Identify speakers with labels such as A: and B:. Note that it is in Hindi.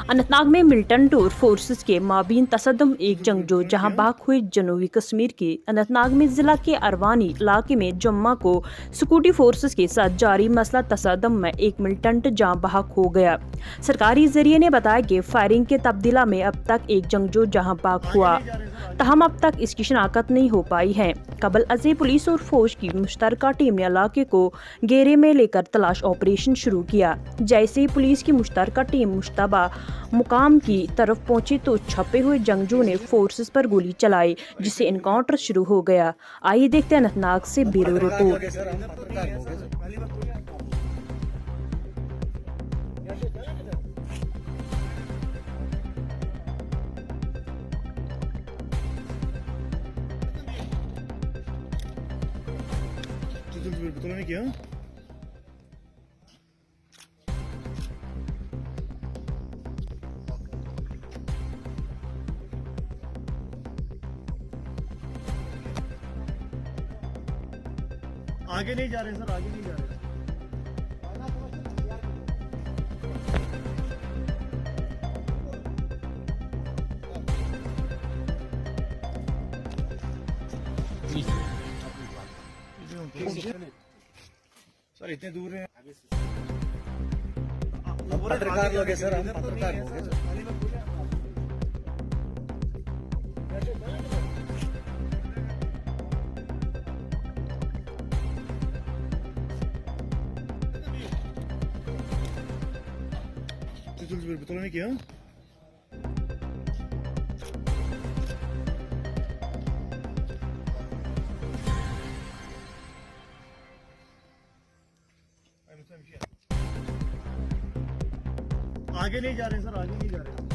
A: अनंतनाग में मिलिटेंट फोर्सेस के माबीन तसद्दुम एक जंगजू जहां बाग हुई जनूबी कश्मीर के अनंतनाग में जिला के अरवानी इलाके में जुम्मा को सिक्योरिटी फोर्सेस के साथ जारी मसला तसद्दुम में एक मिलिटेंट जहां बहक हो गया। सरकारी जरिए ने बताया कि फायरिंग के तब्दीला में अब तक एक जंगजू जहां बहक हुआ, तहम अब तक इसकी शनाख्त नहीं हो पाई है। कबल अज़े पुलिस और फौज की मुश्तरका टीम ने इलाके को घेरे में लेकर तलाश ऑपरेशन शुरू किया। जैसे ही पुलिस की मुश्तरका टीम मुश्तबा मुकाम की तरफ पहुंची तो छपे हुए जंगजू ने फोर्सेस पर गोली चलाई, जिससे एनकाउंटर शुरू हो गया। आइए देखते हैं अनंतनाग से ब्यूरो रिपोर्ट।
B: ने किया आगे नहीं जा रहे सर, आगे नहीं जा रहे। सर इतने दूर हैं, पत्रकार लोग हैं सर, हम पत्रकार हो गए सर। ने किया आगे नहीं जा रहे सर, आगे नहीं जा रहे।